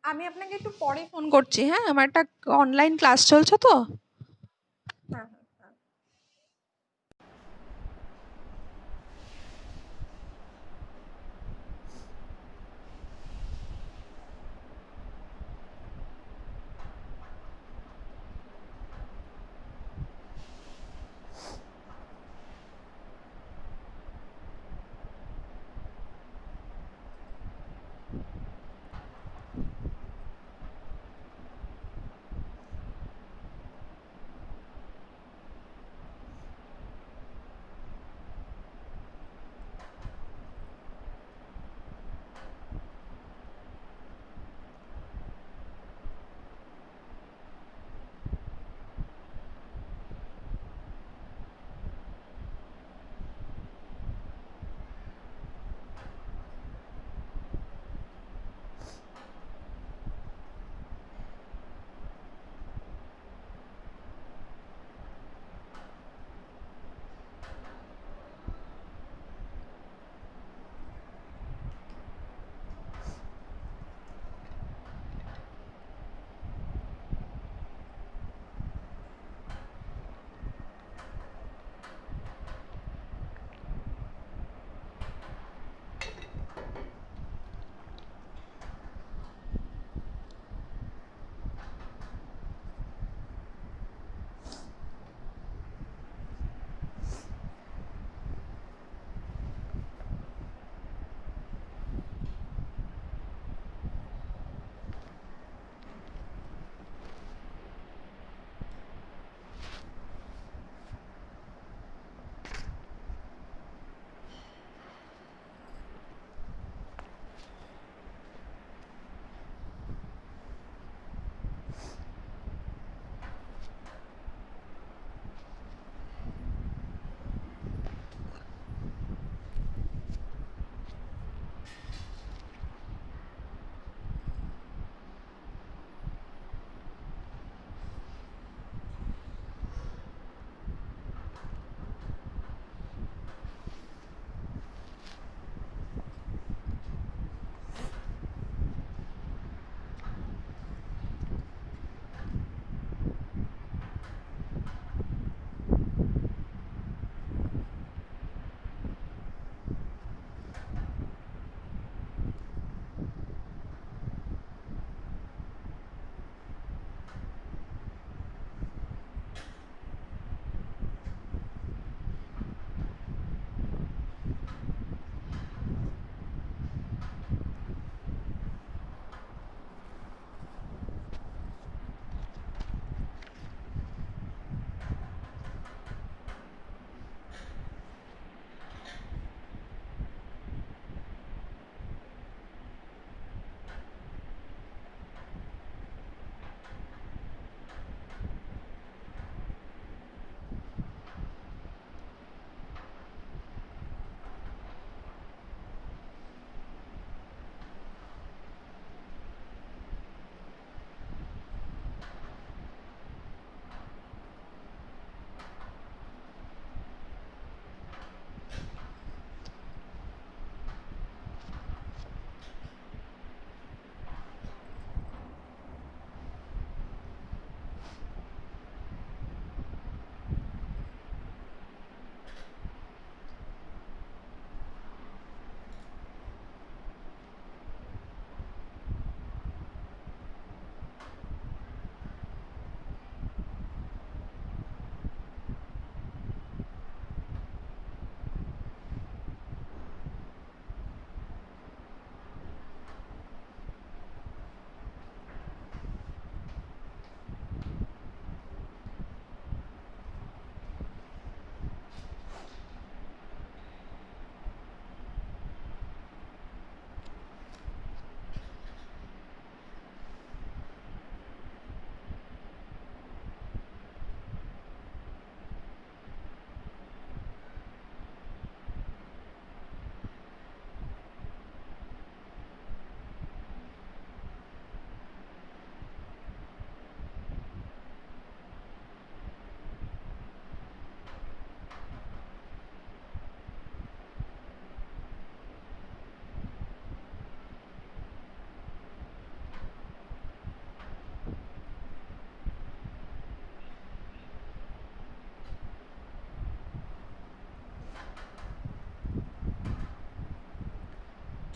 আমি আপনাকে একটু পরে ফোন করছি। হ্যাঁ, আমার একটা অনলাইন ক্লাস চলছে তো। হ্যাঁ, হ্যাঁ, হ্যাঁ।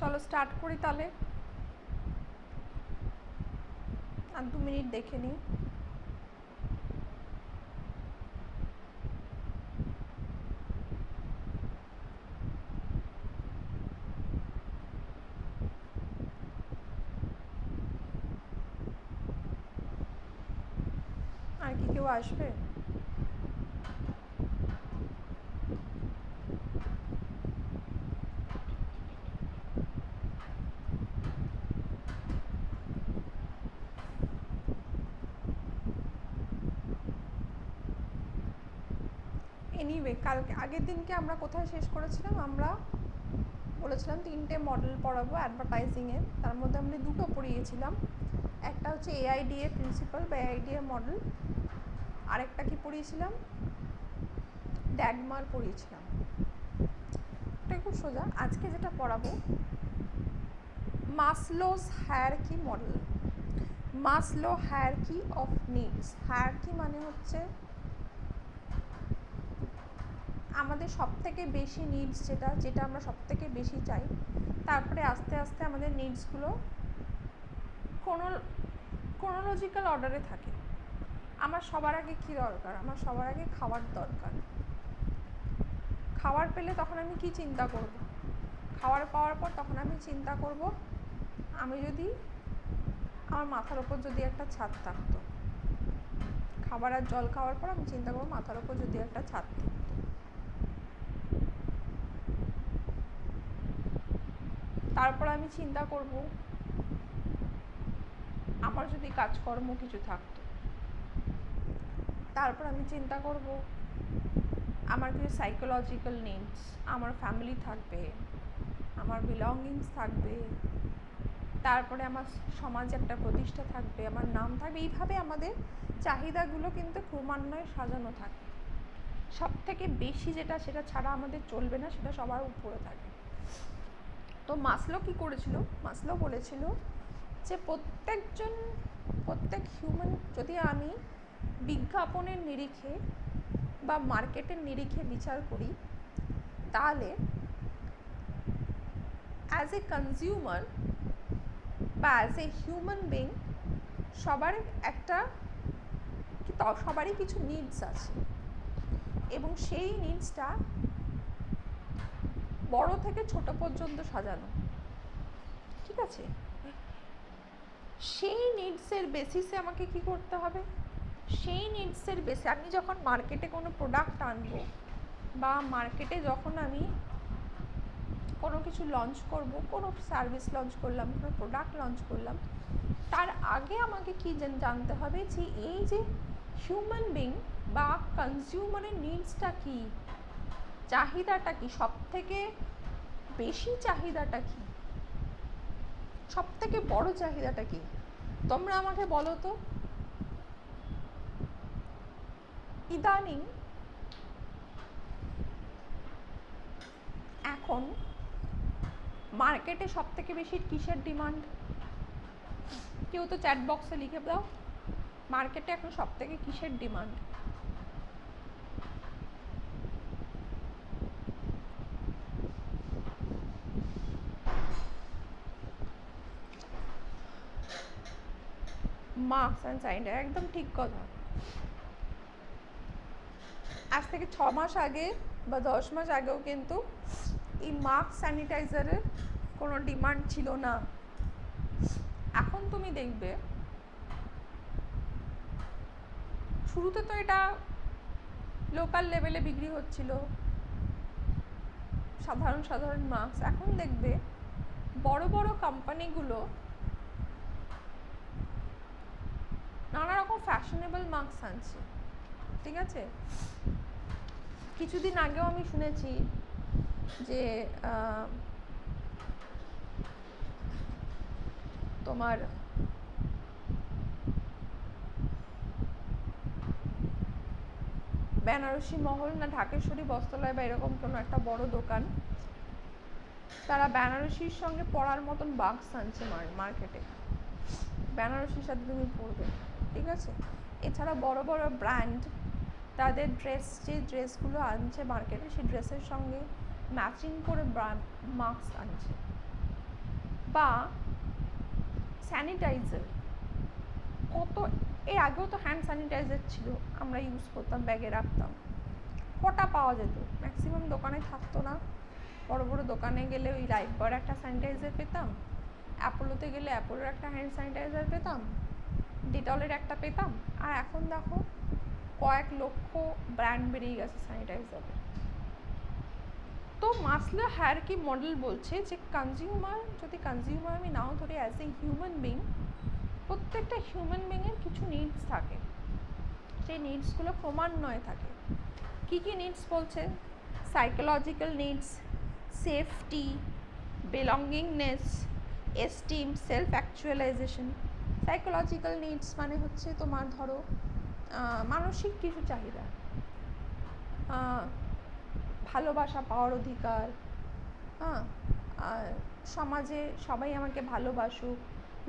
চলো স্টার্ট করি তাহলে। আর 2 মিনিট দেখে নিই। আর কি কেউ আসবে? এনিওয়ে, কালকে আগের দিনকে আমরা কোথায় শেষ করেছিলাম? আমরা বলেছিলাম 3টে মডেল পড়াবো অ্যাডভার্টাইজিংয়ের, তার মধ্যে আমরা 2টো পড়িয়েছিলাম। একটা হচ্ছে AIDA প্রিন্সিপাল বা AIDA মডেল, আরেকটা কি পড়িয়েছিলাম? ড্যাগমার পড়িয়েছিলাম। এটা খুব সোজা। আজকে যেটা পড়াবো Maslow's hierarchy model, Maslow hierarchy of needs. Hierarchy মানে হচ্ছে আমাদের সবথেকে বেশি নিডস, যেটা আমরা সবথেকে বেশি চাই, তারপরে আস্তে আস্তে আমাদের নিডসগুলো ক্রোনোলজিক্যাল অর্ডারে থাকে। আমার সবার আগে কী দরকার? আমার সবার আগে খাওয়ার দরকার। খাবার পেলে তখন আমি কি চিন্তা করব? খাবার পাওয়ার পর তখন আমি চিন্তা করব, আমি যদি আমার মাথার ওপর যদি একটা ছাদ থাকতো। খাবার আর জল খাওয়ার পর আমি চিন্তা করব মাথার ওপর যদি একটা ছাদ থাকতো। তারপর আমি চিন্তা করব আমার যদি কাজকর্ম কিছু থাকতো। তারপর আমি চিন্তা করব আমার কিছু সাইকোলজিক্যাল নিডস, আমার ফ্যামিলি থাকবে, আমার বিলঙ্গিংস থাকবে, তারপরে আমার সমাজে একটা প্রতিষ্ঠা থাকবে, আমার নাম থাকবে। এইভাবে আমাদের চাহিদাগুলো কিন্তু ক্রমান্বয়ে সাজানো থাকে। সব থেকে বেশি যেটা, সেটা ছাড়া আমাদের চলবে না, সেটা সবার উপরে থাকে। তো মাসলো কি করেছিল? মাসলো বলেছিল যে প্রত্যেক হিউম্যান, যদি আমি বিজ্ঞাপনের নিরিখে বা মার্কেটের নিরিখে বিচার করি, তাহলে অ্যাজ এ কনজিউমার বা অ্যাজ এ হিউম্যান বিং সবারই কিছু নিডস আছে, এবং সেই নিডসটা বড় থেকে ছোট পর্যন্ত সাজানো। ঠিক আছে? সেই নিডসের বেসিসে আমাকে কি করতে হবে? সেই নিডসের বেসে আমি যখন মার্কেটে কোনো প্রোডাক্ট আনবো, বা মার্কেটে যখন আমি কোনো কিছু লঞ্চ করব, কোনো সার্ভিস লঞ্চ করলাম, কোনো প্রোডাক্ট লঞ্চ করলাম, তার আগে আমাকে কি জানতে হবে যে এই যে হিউম্যান বিং বা কনজিউমারের নিডসটা কি, চাহিদাটা কি, সব থেকে বেশি চাহিদাটা কি, সব থেকে বড় চাহিদাটা কি? তোমরা আমাকে বলো তো, ইদানিং এখন মার্কেটে সব থেকে বেশি কিসের ডিমান্ড? কেউ তো চ্যাট বক্সে লিখে দাও, মার্কেটে এখন সব থেকে কিসের ডিমান্ড? Mask and sanitiser. একদম ঠিক কথা। আজ থেকে 6 মাস আগে বা 10 মাস আগেও কিন্তু এই মাস্ক স্যানিটাইজারের কোনো ডিমান্ড ছিল না। এখন তুমি দেখবে, শুরুতে তো এটা লোকাল লেভেলে বিক্রি হচ্ছিল, সাধারণ মাস্ক। এখন দেখবে বড় বড় কোম্পানিগুলো নানা রকম ফ্যাশনেবল মাস্ক আনছে। ঠিক আছে? কিছুদিন আগেও আমি শুনেছি যে তোমার বেনারসি মহল না ঢাকেশ্বরী বস্ত্রালয় বা এরকম কোনো একটা বড় দোকান, তারা বেনারসির সঙ্গে পরার মতন বাক্স আনছে মার্কেটে। বেনারসির সাথে তুমি পরবে। ঠিক আছে? এছাড়া বড় বড় ব্র্যান্ড তাদের যে ড্রেসগুলো আনছে মার্কেটে, সেই ড্রেসের সঙ্গে ম্যাচিং করে মাস্ক আনছে। বা স্যানিটাইজার, কত এর আগেও তো হ্যান্ড স্যানিটাইজার ছিল, আমরা ইউজ করতাম, ব্যাগে রাখতাম, কটা পাওয়া যেত, ম্যাক্সিমাম দোকানে থাকতো না। বড় বড় দোকানে গেলে ওই লাইফবয়ের একটা স্যানিটাইজার পেতাম, অ্যাপোলোতে গেলে অ্যাপোলোর একটা হ্যান্ড স্যানিটাইজার পেতাম, ডেটলের একটা পেতাম। আর এখন দেখো কয়েক লক্ষ ব্র্যান্ড বেরিয়ে গেছে স্যানিটাইজারের। তো মাসলো হায়ারার্কি মডেল বলছে যে কনজিউমার, যদি কনজিউমার আমি নাও ধরি, অ্যাজ এ হিউম্যান বিং, প্রত্যেকটা হিউম্যান বিংয়ের কিছু নিডস থাকে, সেই নিডসগুলো ক্রমান্বয়ে থাকে। কী কী নিডস বলছে? Psychological needs, safety, belongingness, esteem, self actualisation. Psychological needs মানে হচ্ছে তোমার ধরো মানসিক কিছু চাহিদা, ভালোবাসা পাওয়ার অধিকার, হ্যাঁ, সমাজে সবাই আমাকে ভালোবাসুক,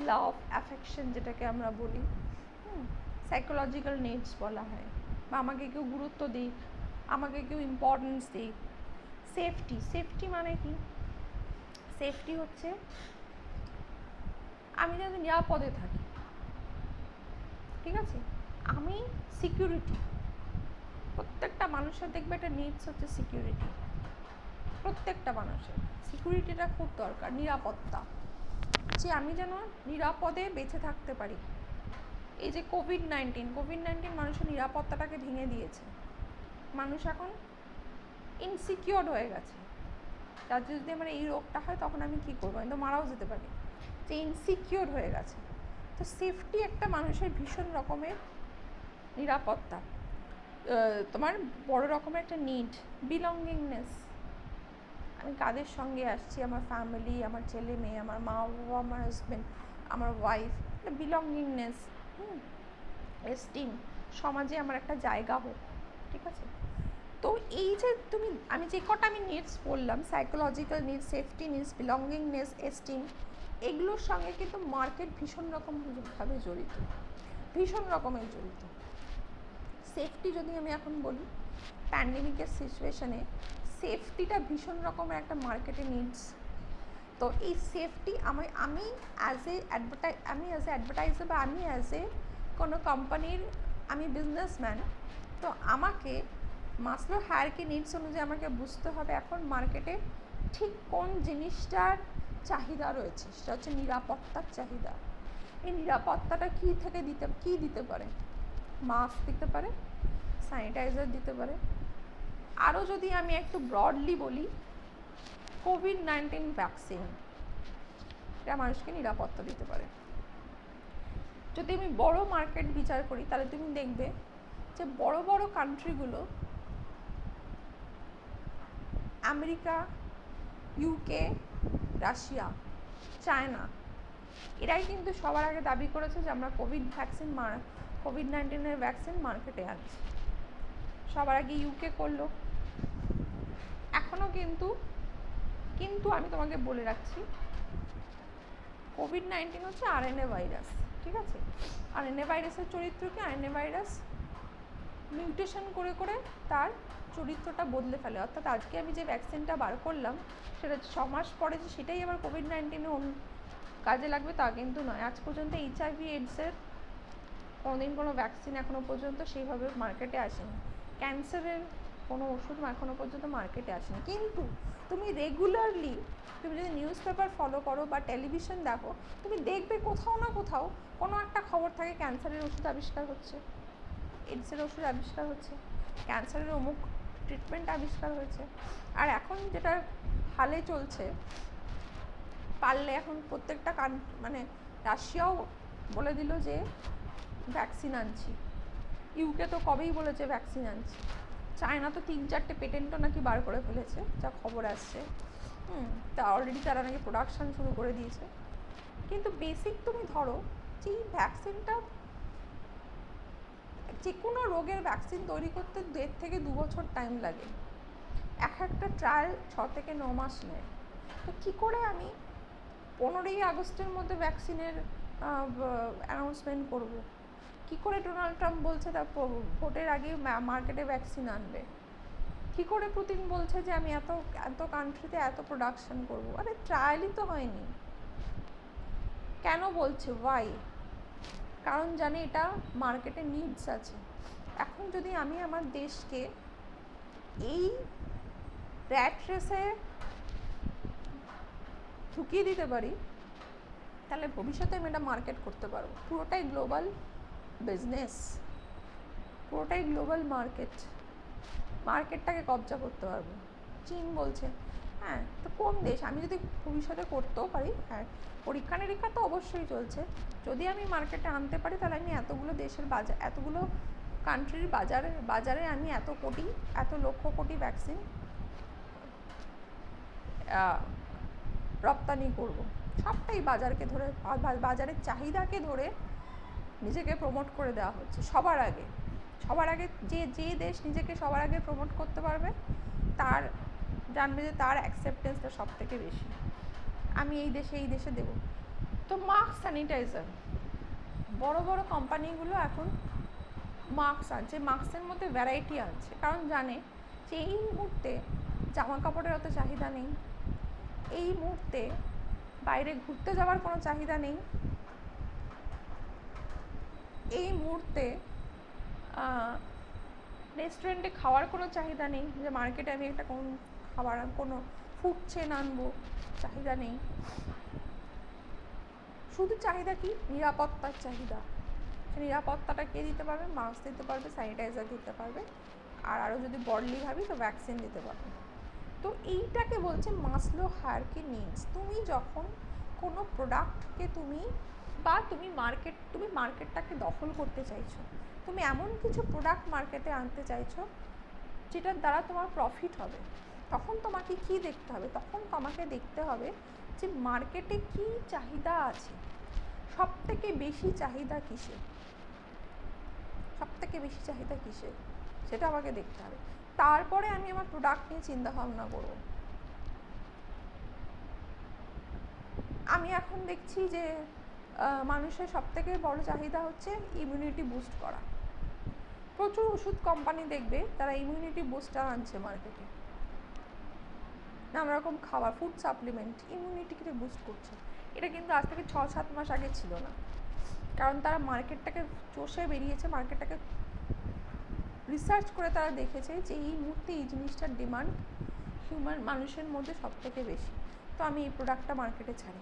লাভ, অ্যাফেকশন যেটাকে আমরা বলি, সাইকোলজিক্যাল নিডস বলা হয়। বা আমাকে কেউ গুরুত্ব দিক, আমাকে কেউ ইম্পর্টেন্স দিক। সেফটি, সেফটি মানে কি? সেফটি হচ্ছে আমি যাতে নিরাপদে থাকি, ঠিক আছে, আমি সিকিউরিটি, প্রত্যেকটা মানুষের দেখবে একটা নিডস হচ্ছে সিকিউরিটি, প্রত্যেকটা মানুষের সিকিউরিটিটা খুব দরকার, নিরাপত্তা, যে আমি যেন নিরাপদে বেঁচে থাকতে পারি। এই যে কোভিড-19 মানুষের নিরাপত্তাটাকে ভেঙে দিয়েছে, মানুষ এখন ইনসিকিওর হয়ে গেছে, যার যদি আমার এই রোগটা হয় তখন আমি কী করবো, আমি তো মারাও যেতে পারি, যে ইনসিকিওর হয়ে গেছে। তো সেফটি একটা মানুষের ভীষণ রকমের নিরাপত্তা, তোমার বড় রকমের একটা নিড। বিলঙ্গিংনেস, আমি কাদের সঙ্গে আসছি, আমার ফ্যামিলি, আমার ছেলে মেয়ে, আমার মা বাবা, আমার হাজব্যান্ড, আমার ওয়াইফ, বিলঙ্গিংনেস। এস্টিম, সমাজে আমার একটা জায়গা হোক, ঠিক আছে। তো এই যে আমি যে কটা নিডস বললাম, psychological needs, safety needs, belongingness, esteem, এগুলোর সঙ্গে কিন্তু মার্কেট ভীষণ রকমভাবে জড়িত, ভীষণ রকমের জড়িত। সেফটি যদি আমি এখন বলি, প্যান্ডেমিকের সিচুয়েশনে সেফটিটা ভীষণ রকমের একটা মার্কেটে নিডস। তো এই সেফটি আমি অ্যাজ এ অ্যাডভার্টাইজার বা আমি অ্যাজ এ কোনো কোম্পানির আমি বিজনেসম্যান, তো আমাকে মাসলো হায়ারার্কি নিডস অনুযায়ী আমাকে বুঝতে হবে এখন মার্কেটে ঠিক কোন জিনিসটার চাহিদা রয়েছে, সেটা হচ্ছে নিরাপত্তার চাহিদা। এই নিরাপত্তাটা কী দিতে পারে? মাস্ক দিতে পারে, স্যানিটাইজার দিতে পারে। আরও যদি আমি একটু ব্রডলি বলি, কোভিড-19 ভ্যাকসিন, এটা মানুষকে নিরাপত্তা দিতে পারে। যদি আমি বড় মার্কেট বিচার করি, তাহলে তুমি দেখবে যে বড় বড় কান্ট্রিগুলো, আমেরিকা, ইউকে, রাশিয়া, চায়না, এরাই কিন্তু সবার আগে দাবি করেছে যে আমরা কোভিড-19 ভ্যাকসিন মার্কেটে আনছি। সবার আগে ইউকে করলো। এখনও কিন্তু আমি তোমাকে বলে রাখছি, কোভিড-19 হচ্ছে আরএনএ ভাইরাস, ঠিক আছে। আরএনএ ভাইরাসের চরিত্র কি? আরএনএ ভাইরাস মিউটেশন করে করে তার চরিত্রটা বদলে ফেলে, অর্থাৎ আজকে আমি যে ভ্যাকসিনটা বার করলাম সেটা 6 মাস পরে যে সেটাই আবার কোভিড-19 কাজে লাগবে তা কিন্তু নয়। আজ পর্যন্ত HIV এইডসের কোনোদিন কোনো ভ্যাকসিন এখনও পর্যন্ত সেইভাবে মার্কেটে আসেনি, ক্যান্সারের কোনো ওষুধ এখনও পর্যন্ত মার্কেটে আসেনি। কিন্তু তুমি রেগুলারলি তুমি যদি নিউজ পেপার ফলো করো বা টেলিভিশন দেখো, তুমি দেখবে কোথাও না কোথাও কোনো একটা খবর থাকে, ক্যান্সারের ওষুধ আবিষ্কার হচ্ছে, এইডসের ওষুধ আবিষ্কার হচ্ছে, ক্যান্সারের অমুক ট্রিটমেন্ট আবিষ্কার হয়েছে। আর এখন যেটা হালে চলছে, পারলে এখন প্রত্যেকটা রাশিয়াও বলে দিল যে ভ্যাকসিন আনছি, ইউকে তো কবেই বলেছে ভ্যাকসিন আনছি, চায়না তো 3-4টে পেটেন্টও নাকি বার করে ফেলেছে, যা খবর আসছে। তা অলরেডি তারা নাকি প্রোডাকশান শুরু করে দিয়েছে। কিন্তু বেসিক তুমি ধরো যে এই ভ্যাকসিনটা, যে কোনো রোগের ভ্যাকসিন তৈরি করতে 1.5 থেকে 2 বছর টাইম লাগে, একটা ট্রায়াল 6 থেকে 9 মাস নেয়। তো কী করে আমি 15ই আগস্টের মধ্যে ভ্যাকসিনের অ্যানাউন্সমেন্ট করব? কী করে ডোনাল্ড ট্রাম্প বলছে তার ভোটের আগে মার্কেটে ভ্যাকসিন আনবে? কী করে পুতিন বলছে যে আমি এত কান্ট্রিতে এত প্রোডাকশন করব? আরে ট্রায়ালই তো হয়নি, কেন বলছে ওয়াই? কারণ জানে এটা মার্কেটে নিডস আছে। এখন যদি আমি আমার দেশকে এই র্যাট রেসে ঢুকিয়ে দিতে পারি, তাহলে ভবিষ্যতে আমি এটা মার্কেট করতে পারবো। পুরোটাই গ্লোবাল বিজনেস, পুরোটাই গ্লোবাল মার্কেটটাকে কবজা করতে পারবো। চীন বলছে, হ্যাঁ তো কোন দেশ আমি যদি ভবিষ্যতে করতেও পারি, হ্যাঁ পরীক্ষা নিরীক্ষা তো অবশ্যই চলছে, যদি আমি মার্কেটে আনতে পারি তাহলে আমি এতগুলো দেশের বাজার, এতগুলো কান্ট্রির বাজারে আমি এত লক্ষ কোটি ভ্যাকসিন রপ্তানি করব। সবটাই বাজারকে ধরে, বাজারের চাহিদাকে ধরে নিজেকে প্রমোট করে দেওয়া হচ্ছে সবার আগে। যে দেশ নিজেকে সবার আগে প্রমোট করতে পারবে, তার জানবে যে তার অ্যাকসেপ্টেন্সটা সব থেকে বেশি, আমি এই দেশে দেবো। তো মাস্ক, স্যানিটাইজার, বড় বড় কোম্পানিগুলো এখন মাস্ক আনছে, মাস্কের মধ্যে ভ্যারাইটি আনছে, কারণ জানে যে এই মুহূর্তে জামা কাপড়ের অত চাহিদা নেই, এই মুহূর্তে বাইরে ঘুরতে যাওয়ার কোনো চাহিদা নেই, এই মুহূর্তে রেস্টুরেন্টে খাওয়ার কোনো চাহিদা নেই, যে মার্কেটে আমি একটা কোনো ফুড চেন আনবো, চাহিদা নেই। শুধু চাহিদা কি? নিরাপত্তার চাহিদা। নিরাপত্তাটা কে দিতে পারবে? মাস্ক দিতে পারবে, স্যানিটাইজার দিতে পারবে, আর আরও যদি বড়লি ভাবি তো ভ্যাকসিন দিতে পারবে। তো এইটাকে বলছে মাসলো হায়ারার্কি নিডস। তুমি যখন কোনো প্রোডাক্টকে তুমি মার্কেটটাকে দখল করতে চাইছো, তুমি এমন কিছু প্রোডাক্ট মার্কেটে আনতে চাইছো যেটার দ্বারা তোমার প্রফিট হবে, তখন তোমাকে কি দেখতে হবে? তখন তোমাকে দেখতে হবে যে মার্কেটে কি চাহিদা আছে, সব থেকে বেশি চাহিদা কিসের, সেটা আমাকে দেখতে হবে। তারপরে আমি আমার প্রোডাক্ট নিয়ে চিন্তা ভাবনা করব। আমি এখন দেখছি যে মানুষের সব থেকে বড় চাহিদা হচ্ছে ইমিউনিটি বুস্ট করা। প্রচুর ওষুধ কোম্পানি দেখবে তারা ইমিউনিটি বুস্টার আনছে মার্কেটে, নানা রকম খাবার, ফুড সাপ্লিমেন্ট ইমিউনিটিকে বুস্ট করছে। এটা কিন্তু আজ থেকে 6-7 মাস আগে ছিল না, কারণ তারা মার্কেটটাকে চষে বেরিয়েছে, মার্কেটটাকে রিসার্চ করে তারা দেখেছে যে এই মুহূর্তে এই জিনিসটার ডিমান্ড মানুষের মধ্যে সব থেকে বেশি, তো আমি এই প্রোডাক্টটা মার্কেটে ছাড়ি।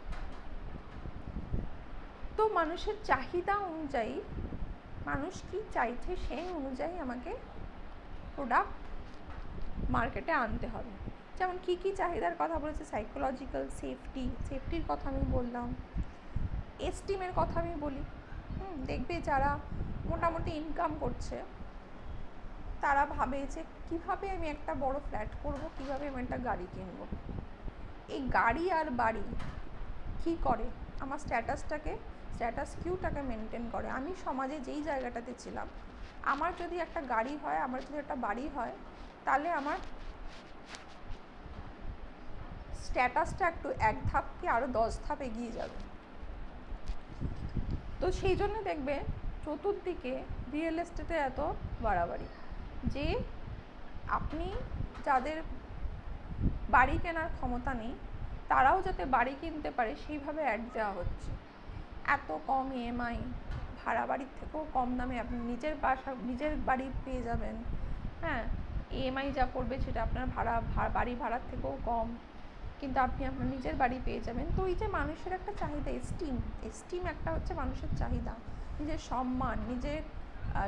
তো মানুষের চাহিদা অনুযায়ী, মানুষ কি চাইছে সেই অনুযায়ী আমাকে প্রোডাক্ট মার্কেটে আনতে হবে। যেমন কি চাহিদার কথা বলেছে, সাইকোলজিক্যাল সেফটির কথা আমি বললাম, এস্টিমের কথা আমি বলি। দেখবে যারা মোটামুটি ইনকাম করছে তারা ভাবে যে কীভাবে আমি একটা বড় ফ্ল্যাট করব, কীভাবে আমি একটা গাড়ি কিনবো। এই গাড়ি আর বাড়ি কী করে? আমার স্ট্যাটাস কিউটাকে মেনটেন করে। আমি সমাজে যেই জায়গাটাতে ছিলাম, আমার যদি একটা গাড়ি হয়, আমার যদি একটা বাড়ি হয়, তাহলে আমার স্ট্যাটাসটা একটু এক ধাপ কি আরও 10 ধাপ এগিয়ে যাবে। তো সেই জন্য দেখবে চতুর্দিকে রিয়েল এস্টেটে এত বাড়াবাড়ি, যে আপনি যাদের বাড়ি কেনার ক্ষমতা নেই তারাও যাতে বাড়ি কিনতে পারে সেইভাবে অ্যাড দেওয়া হচ্ছে। এত কম ইএমআই, ভাড়া বাড়ির থেকেও কম দামে আপনি নিজের বাড়ি পেয়ে যাবেন। হ্যাঁ, ইএমআই যা পড়বে সেটা আপনার বাড়ি ভাড়ার থেকেও কম, কিন্তু আপনি আপনার নিজের বাড়ি পেয়ে যাবেন। তো এই যে মানুষের একটা চাহিদা, এস্টিম একটা হচ্ছে মানুষের চাহিদা, নিজের সম্মান, নিজের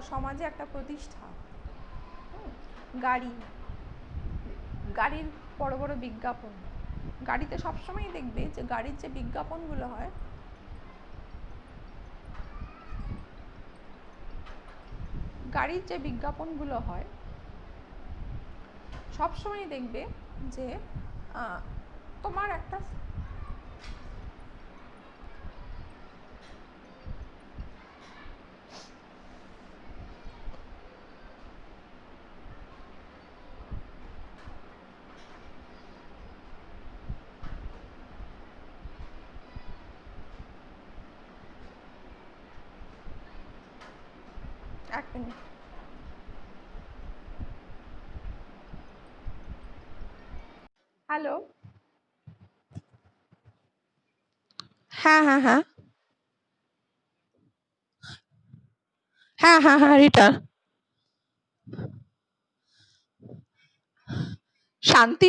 সমাজে একটা প্রতিষ্ঠা। গাড়ির বড় বড় বিজ্ঞাপন, গাড়িতে সবসময় দেখবে যে গাড়ির যে বিজ্ঞাপনগুলো হয়, সবসময় দেখবে যে তোমার একটা এক মিনিট। হ্যালো, হ্যাঁ। হ্যাঁ হ্যাঁ হ্যাঁ রিটার্ন শান্তি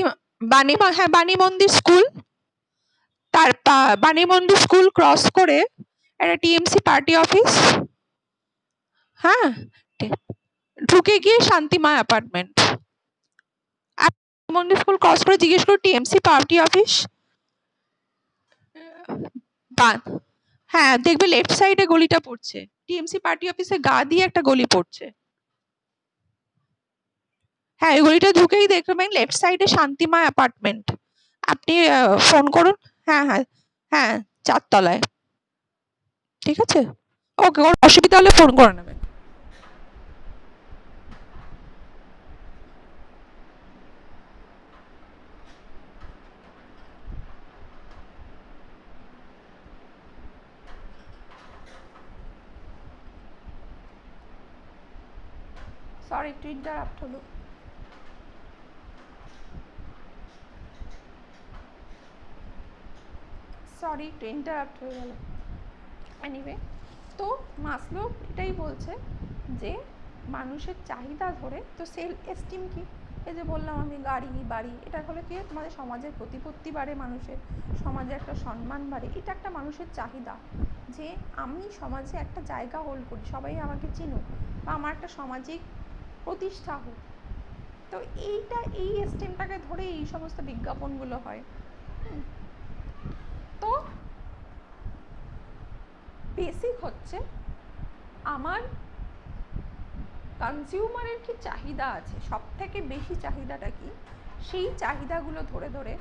হ্যাঁ বাণী মন্দির স্কুল, তার বাণী মন্দির স্কুল ক্রস করে একটা টিএমসি পার্টি অফিস, হ্যাঁ ঢুকে গিয়ে শান্তিময় অ্যাপার্টমেন্ট, মন্দির স্কুল ক্রস করে জিজ্ঞেস করো টিএমসি পার্টি অফিস। হ্যাঁ দেখবে লেফট সাইডে গলিটা পড়ছে, টিএমসি পার্টি অফিসে গা দিয়ে একটা গলি পড়ছে, হ্যাঁ এই গলিটা ঢুকেই দেখবেন লেফট সাইডে শান্তিময় অ্যাপার্টমেন্ট, আপনি ফোন করুন। হ্যাঁ হ্যাঁ হ্যাঁ 4 তলায়, ঠিক আছে। ওকে, ওর অসুবিধা হলে ফোন করে নেবেন। সরি একটু ইন্টারাপ্ট হলো। সরি একটু ইন্টারাপ্ট হয়ে গেল। এনিওয়ে, তো মাসলো এটাই বলছে যে মানুষের চাহিদা ধরে, তো সেলফ এস্টিম কি, এই যে বললাম আমি গাড়ি বাড়ি, এটা হলে কি তোমাদের সমাজের প্রতিপত্তি বাড়ে, মানুষের সমাজে একটা সম্মান বাড়ে, এটা একটা মানুষের চাহিদা যে আমি সমাজে একটা জায়গা হোল্ড করি, সবাই আমাকে চিনুক বা আমার একটা সামাজিক প্রতিষ্ঠা হোক। তো এইটা এই এস্টিমটাকে ধরে এই সমস্ত বিজ্ঞাপনগুলো হয়। তো বেসিক হচ্ছে আমার কনজিউমারের কি চাহিদা আছে, সব থেকে বেশি চাহিদাটা কি, সেই চাহিদাগুলো ধরে ধরে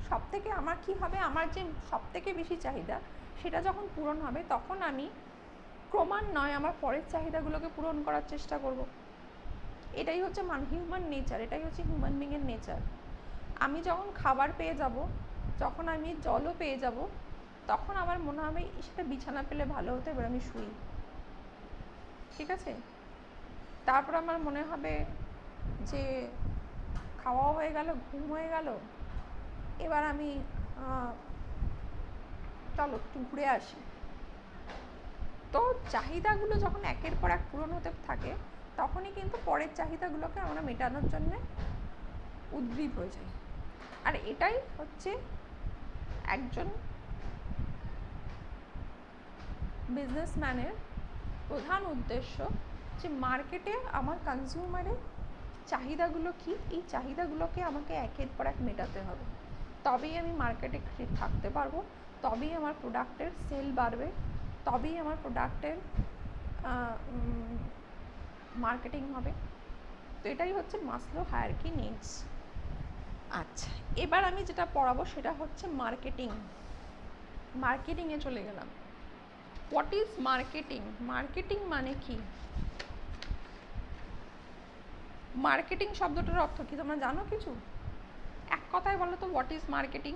সব থেকে আমার কি হবে, আমার যে সব থেকে বেশি চাহিদা সেটা যখন পূরণ হবে তখন আমি ক্রমান্বয়ে আমার পরের চাহিদাগুলোকে পূরণ করার চেষ্টা করব। এটাই হচ্ছে হিউম্যান নেচার, এটাই হচ্ছে হিউম্যান বিংয়ের নেচার। আমি যখন খাবার পেয়ে যাব, যখন আমি জলও পেয়ে যাব, তখন আমার মনে হবে সেটা বিছানা পেলে ভালো হতো, এবার আমি শুই, ঠিক আছে। তারপর আমার মনে হবে যে খাওয়াও হয়ে গেল, ঘুম হয়ে গেল, এবার আমি চলো একটু ঘুরে আসি। তো চাহিদাগুলো যখন একের পর এক পূরণ হতে থাকে তখনই কিন্তু পরের চাহিদাগুলোকে আমরা মেটানোর জন্য উদ্গ্রীব হয়ে যাই। আর এটাই হচ্ছে একজন বিজনেসম্যানের প্রধান উদ্দেশ্য, যে মার্কেটে আমার কনজিউমারের চাহিদাগুলো কি, এই চাহিদাগুলোকে আমাকে একের পর এক মেটাতে হবে, তবেই আমি মার্কেটে থাকতে পারবো, তবেই আমার প্রোডাক্টের সেল বাড়বে, তবেই আমার প্রোডাক্টের মার্কেটিং হবে। তো এটাই হচ্ছে মাসলো হায়ারার্কি নিডস। আচ্ছা, এবার আমি যেটা পড়াবো সেটা হচ্ছে মার্কেটিং। মার্কেটিংয়ে চলে গেলাম। What is marketing? মার্কেটিং মানে কি? মার্কেটিং শব্দটার অর্থ কি তোমরা জানো কিছু? এক কথায় বলো তো, what is marketing?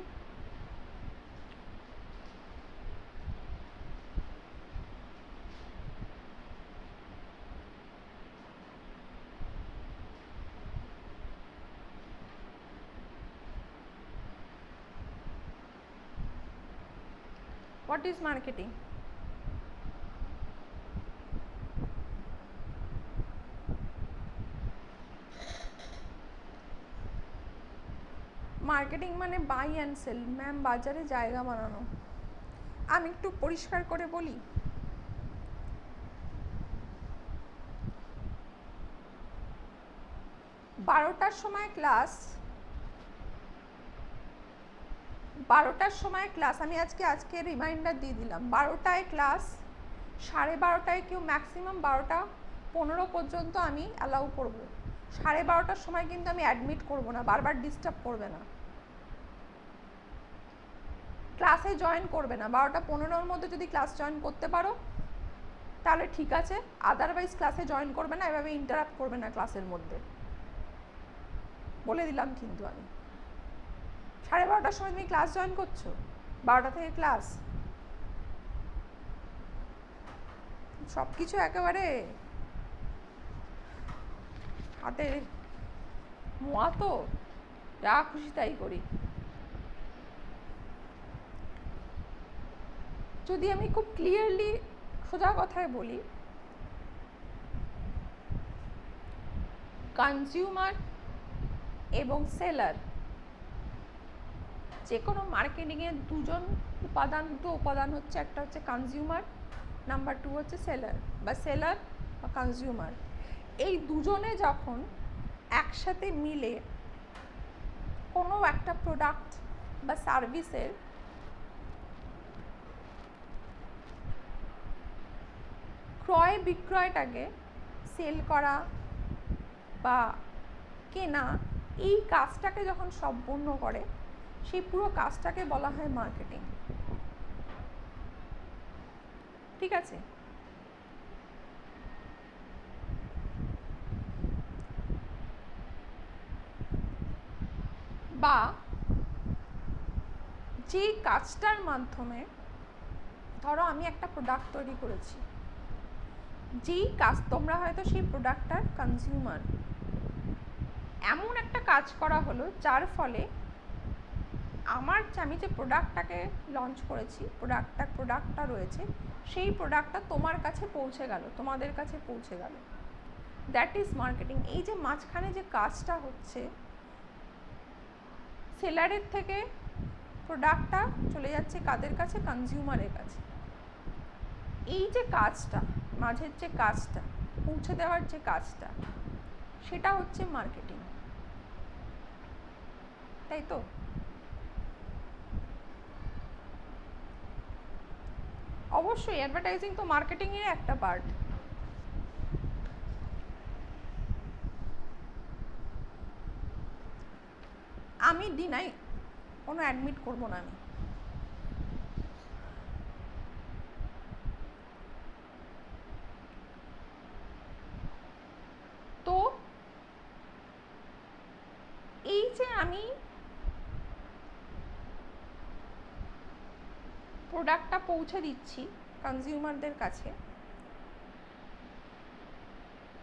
What is marketing? Marketing মানে বাই অ্যান্ড সেল। ম্যাম বাজারে জায়গা বানানো। আমি একটু পরিষ্কার করে বলি, 12টার সময় ক্লাস, 12টার সময় ক্লাস, আমি আজকে রিমাইন্ডার দিয়ে দিলাম, 12টায় ক্লাস, 12:30টায় কেউ ম্যাক্সিমাম 12:15 পর্যন্ত আমি অ্যালাউ করবো। 12:30টার সময় কিন্তু আমি অ্যাডমিট করবো না, বারবার ডিস্টার্ব করবে না, ক্লাসে জয়েন করবে না। 12:15-র মধ্যে যদি ক্লাস জয়েন করতে পারো তাহলে ঠিক আছে, আদারওয়াইজ ক্লাসে জয়েন করবে না, এভাবে ইন্টারাপ্ট করবে না ক্লাসের মধ্যে, বলে দিলাম। কিন্তু আমি 12:30টার সময় তুমি ক্লাস জয়েন করছো, 12টা থেকে ক্লাস, সব কিছু একেবারে হাতে মোয়া, তো যা খুশি তাই করি। যদি আমি খুব ক্লিয়ারলি সোজা কথায় বলি, কনজিউমার এবং সেলার, যে কোনো মার্কেটিংয়ের দুটো উপাদান হচ্ছে, একটা হচ্ছে কনজিউমার, নাম্বার 2 হচ্ছে সেলার বা কনজিউমার। এই দুজনে যখন একসাথে মিলে কোনো একটা প্রোডাক্ট বা সার্ভিসের ক্রয় বিক্রয়টাকে সেল করা বা কেনা, এই কাজটাকে যখন সম্পূর্ণ করে, সেই পুরো কাজটাকে বলা হয় মার্কেটিং। ঠিক আছে? বা যে কাজটার মাধ্যমে, ধরো আমি একটা প্রোডাক্ট তৈরি করেছি, যেই কাজ, তোমরা হয়তো সেই প্রোডাক্টটার কনজিউমার, এমন একটা কাজ করা হলো যার ফলে আমি যে প্রোডাক্টটাকে লঞ্চ করেছি, প্রোডাক্টটা রয়েছে, সেই প্রোডাক্টটা তোমার কাছে পৌঁছে গেল, তোমাদের কাছে পৌঁছে গেল। That is marketing. এই যে মাঝখানে যে কাজটা হচ্ছে, সেলারের থেকে প্রোডাক্টটা চলে যাচ্ছে কাদের কাছে? কনজিউমারের কাছে। এই যে কাজটা, মাঝের যে কাজটা, পৌঁছে দেওয়ার যে কাজটা, সেটা হচ্ছে মার্কেটিং। তাই তো? অবশ্যই অ্যাডভার্টাইজিং তো মার্কেটিংয়ের একটা পার্ট। আমি ডিনাই কোনো অ্যাডমিট করব না আমি। তো এই যে আমি প্রোডাক্টটা পৌঁছে দিচ্ছি কনজিউমারদের কাছে,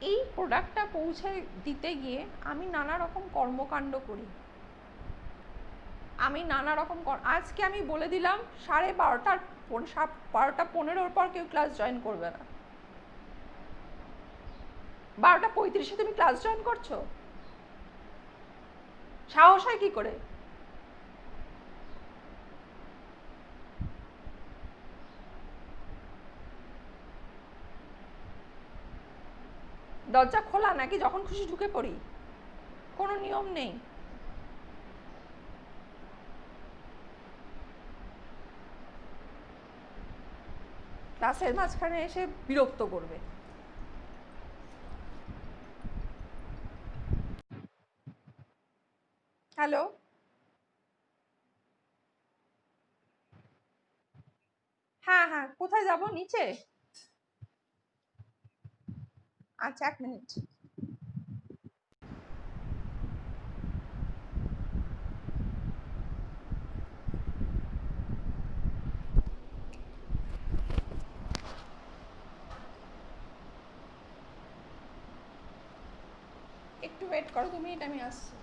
এই প্রোডাক্টটা পৌঁছে দিতে গিয়ে আমি নানা রকম কর্মকাণ্ড করি। আজকে আমি বলে দিলাম 12:15 পর কেউ ক্লাস জয়েন করবে না। 12:35 তুমি ক্লাস জয়েন করছো? সাহস হয় কি করে? দরজা খোলা নাকি যখন খুশি ঢুকে পড়ি? কোনো নিয়ম নেই। ক্লাসের মাঝখানে এসে বিরক্ত করবে। হ্যালো, হ্যাঁ হ্যাঁ, কোথায় যাব? নিচে? আচ্ছা, 1 মিনিট। একটু ওয়েট করো 2 মিনিট, আমি আসছি।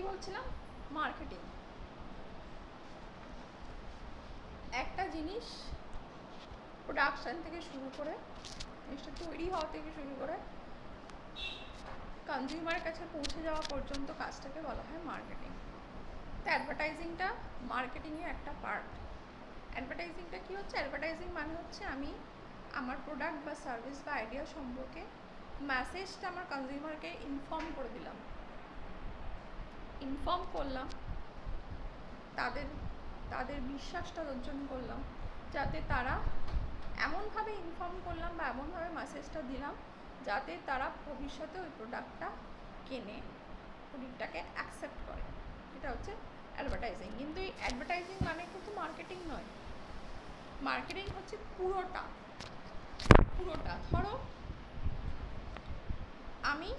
বলছিলাম? মার্কেটিং। একটা জিনিস প্রোডাকশন থেকে শুরু করে, জিনিসটা তৈরি হওয়া থেকে শুরু করে কনজিউমারের কাছে পৌঁছে যাওয়া পর্যন্ত কাজটাকে বলা হয় মার্কেটিং। তো অ্যাডভার্টাইজিংটা মার্কেটিংয়ের একটা পার্ট। অ্যাডভার্টাইজিংটা কী হচ্ছে? অ্যাডভার্টাইজিং মানে হচ্ছে আমি আমার প্রোডাক্ট বা সার্ভিস বা আইডিয়া সম্পর্কে মেসেজটা আমার কনজিউমারকে ইনফর্ম করে দিলাম, ইনফর্ম করলাম, তাদের বিশ্বাসটা অর্জন করলাম, যাতে তারা এমনভাবে ইনফর্ম করলাম বা এমনভাবে মেসেজটা দিলাম যাতে তারা ভবিষ্যতে ওই প্রোডাক্টটা কেনে, প্রোডাক্টটাকে অ্যাকসেপ্ট করে। এটা হচ্ছে অ্যাডভার্টাইজিং। কিন্তু এই অ্যাডভার্টাইজিং মানে কিন্তু মার্কেটিং নয়। মার্কেটিং হচ্ছে পুরোটা। ধরো আমি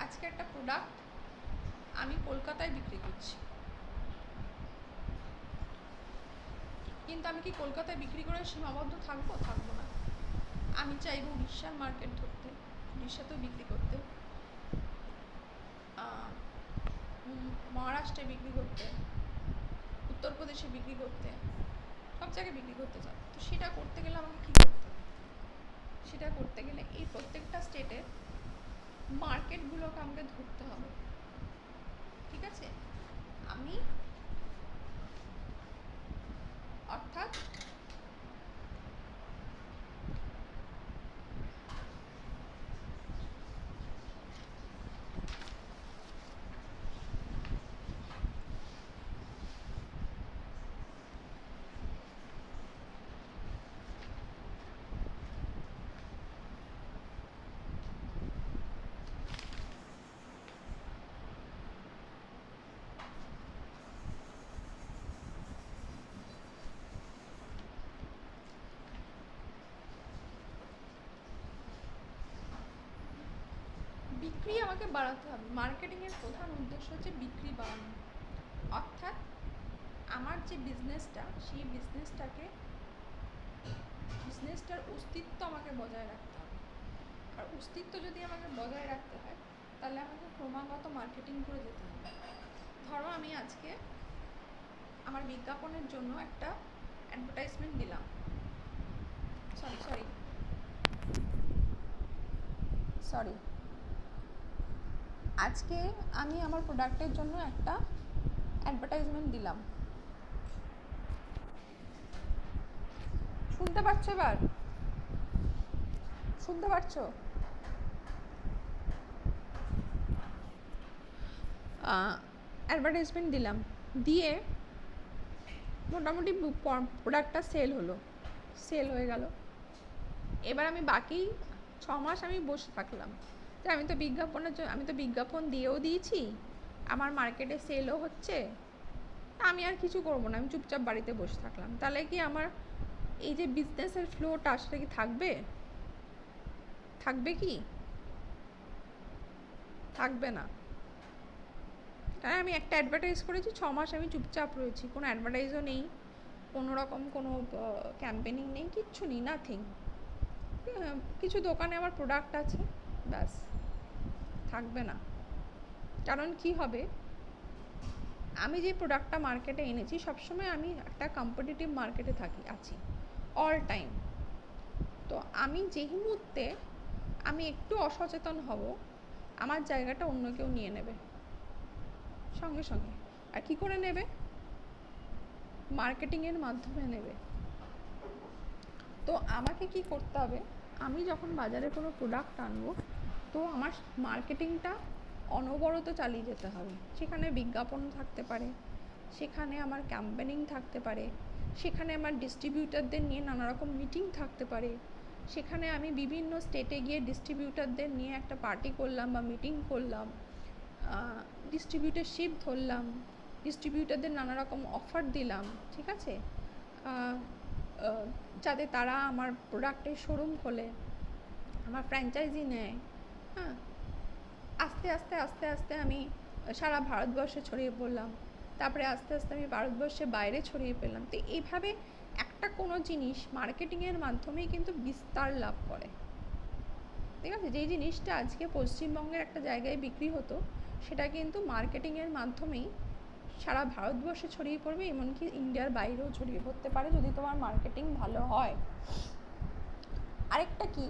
আজকে একটা প্রোডাক্ট আমি কলকাতায় বিক্রি করছি, কিন্তু আমি কি কলকাতায় বিক্রি করে সীমাবদ্ধ থাকবো? থাকবো না। আমি চাইবো উড়িষ্যার মার্কেট ধরতে, উড়িষ্যাতেও বিক্রি করতে, মহারাষ্ট্রে বিক্রি করতে, উত্তরপ্রদেশে বিক্রি করতে, সব জায়গায় বিক্রি করতে চাই। তো সেটা করতে গেলে আমাকে কী করতে হবে? সেটা করতে গেলে এই প্রত্যেকটা স্টেটের মার্কেটগুলোকে আমাকে ধরতে হবে। ঠিক আছে? আমি অর্থাৎ বিক্রি আমাকে বাড়াতে হবে। মার্কেটিংয়ের প্রধান উদ্দেশ্য হচ্ছে বিক্রি বাড়ানো। অর্থাৎ আমার যে বিজনেসটা, সেই বিজনেসটার অস্তিত্ব আমাকে বজায় রাখতে হবে। আর অস্তিত্ব যদি আমাকে বজায় রাখতে হয় তাহলে আমাকে ক্রমাগত মার্কেটিং করে যেতে হবে। ধরো আমি আজকে আমার বিজ্ঞাপনের জন্য একটা অ্যাডভার্টাইজমেন্ট দিলাম, সরি আজকে আমি আমার প্রোডাক্টের জন্য একটা অ্যাডভার্টাইজমেন্ট দিলাম। শুনতে পাচ্ছ? এবার শুনতে পাচ্ছো? অ্যাডভার্টাইজমেন্ট দিলাম, দিয়ে মোটামুটি প্রোডাক্টটা সেল হয়ে গেল। এবার আমি বাকি 6 মাস আমি বসে থাকলাম যে আমি তো বিজ্ঞাপন দিয়েও দিয়েছি, আমার মার্কেটে সেলও হচ্ছে, আমি আর কিছু করবো না, আমি চুপচাপ বাড়িতে বসে থাকলাম। তাহলে কি আমার এই যে বিজনেসের ফ্লোটা সেটা কি থাকবে কি? থাকবে না। কারণ আমি একটা অ্যাডভার্টাইজ করেছি, 6 মাস আমি চুপচাপ রয়েছি, কোনো অ্যাডভার্টাইজও নেই, কোনো রকম কোনো ক্যাম্পেনিং নেই, কিচ্ছু নেই, নাথিং। কিছু দোকানে আমার প্রোডাক্ট আছে, ব্যাস। থাকবে না। কারণ কি হবে, আমি যে প্রোডাক্টটা মার্কেটে এনেছি, সবসময় আমি একটা কম্পিটিটিভ মার্কেটে আছি অল টাইম। তো আমি যেই মুহূর্তে আমি একটু অসচেতন হব, আমার জায়গাটা অন্য কেউ নিয়ে নেবে সঙ্গে সঙ্গে। আর কি করে নেবে? মার্কেটিংয়ের মাধ্যমে নেবে। তো আমাকে কি করতে হবে, আমি যখন বাজারে কোনো প্রোডাক্ট আনবো, তো আমার মার্কেটিংটা অনবরত চালিয়ে যেতে হবে। সেখানে বিজ্ঞাপন থাকতে পারে, সেখানে আমার ক্যাম্পেনিং থাকতে পারে, সেখানে আমার ডিস্ট্রিবিউটারদের নিয়ে নানা রকম মিটিং থাকতে পারে, সেখানে আমি বিভিন্ন স্টেটে গিয়ে ডিস্ট্রিবিউটারদের নিয়ে একটা পার্টি করলাম বা মিটিং করলাম, ডিস্ট্রিবিউটারশিপ ধরলাম, ডিস্ট্রিবিউটারদের নানা রকম অফার দিলাম। ঠিক আছে? যাতে তারা আমার প্রোডাক্টের শোরুম খোলে, আমার ফ্র্যাঞ্চাইজি নেয়। হ্যাঁ, আস্তে আস্তে আস্তে আস্তে আমি সারা ভারতবর্ষে ছড়িয়ে পড়লাম, তারপরে আস্তে আস্তে আমি ভারতবর্ষের বাইরে ছড়িয়ে পেলাম। তো এইভাবে একটা কোনো জিনিস মার্কেটিংয়ের মাধ্যমেই কিন্তু বিস্তার লাভ করে। ঠিক আছে? যেই জিনিসটা আজকে পশ্চিমবঙ্গের একটা জায়গায় বিক্রি হতো, সেটা কিন্তু মার্কেটিংয়ের মাধ্যমেই সারা ভারতবর্ষে ছড়িয়ে পড়বে, এমনকি ইন্ডিয়ার বাইরেও ছড়িয়ে পড়তে পারে যদি তোমার মার্কেটিং ভালো হয়। আরেকটা কি,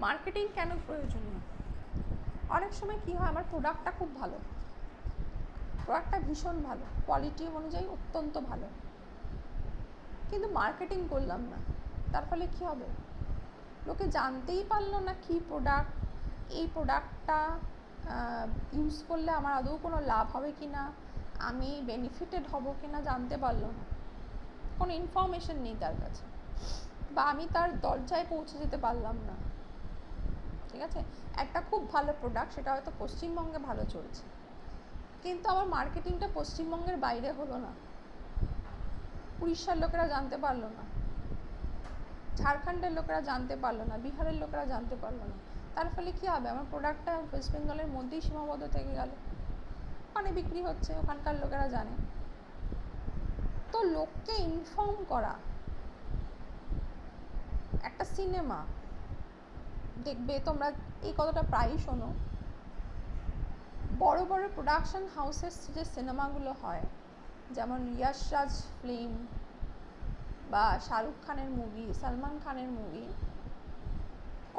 মার্কেটিং কেন প্রয়োজনীয়? অনেক সময় কি হয়, আমার প্রোডাক্টটা খুব ভালো, প্রোডাক্টটা ভীষণ ভালো, কোয়ালিটি অনুযায়ী অত্যন্ত ভালো, কিন্তু মার্কেটিং করলাম না, তার ফলে কী হবে? লোকে জানতেই পারলো না কী প্রোডাক্ট, এই প্রোডাক্টটা ইউজ করলে আমার আদৌ কোনো লাভ হবে কি না, আমি বেনিফিটেড হব কি না জানতে পারলো না, কোনো ইনফরমেশন নেই তার কাছে, বা আমি তার দরজায় পৌঁছে যেতে পারলাম না। ঠিক আছে, একটা খুব ভালো প্রোডাক্ট, সেটা হয়তো পশ্চিমবঙ্গে ভালো চলছে, কিন্তু আমার মার্কেটিংটা পশ্চিমবঙ্গের বাইরে হলো না, উড়িষ্যার লোকেরা জানতে পারলো না, ঝাড়খণ্ডের লোকেরা জানতে পারলো না, বিহারের লোকেরা জানতে পারলো না, তার ফলে কী হবে? আমার প্রোডাক্টটা ওয়েস্ট বেঙ্গলের মধ্যেই সীমাবদ্ধ থেকে গেল, ওখানে বিক্রি হচ্ছে, ওখানকার লোকেরা জানে। তো লোককে ইনফর্ম করা, একটা সিনেমা দেখবে তোমরা, এই কথাটা প্রায়ই শোনো, বড় বড় প্রোডাকশন হাউসের যে সিনেমাগুলো হয়, যেমন ইয়াশ রাজ ফিল্ম বা শাহরুখ খানের মুভি, সালমান খানের মুভি,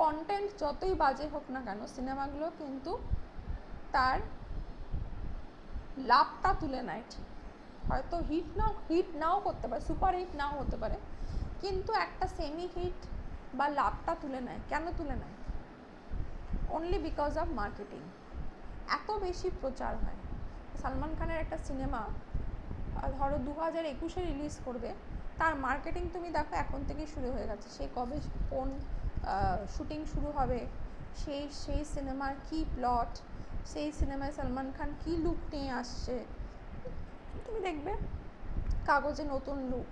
কন্টেন্ট যতই বাজে হোক না কেন, সিনেমাগুলো কিন্তু তার লাভটা তুলে নেয় ঠিক। হয়তো হিট নাও করতে পারে, সুপার হিট নাও হতে পারে, কিন্তু একটা সেমি হিট বা লাভটা তুলে নেয়। কেন তুলে নেয়? Only because of marketing. এত বেশি প্রচার হয়। সালমান খানের একটা সিনেমা ধরো 2021-এ রিলিজ করবে, তার মার্কেটিং তুমি দেখো এখন থেকেই শুরু হয়ে গেছে। সে কবে কোন শুটিং শুরু হবে, সেই সিনেমার কী প্লট, সেই সিনেমায় সালমান খান কী লুক নিয়ে আসছে, তুমি দেখবে কাগজে নতুন লুক,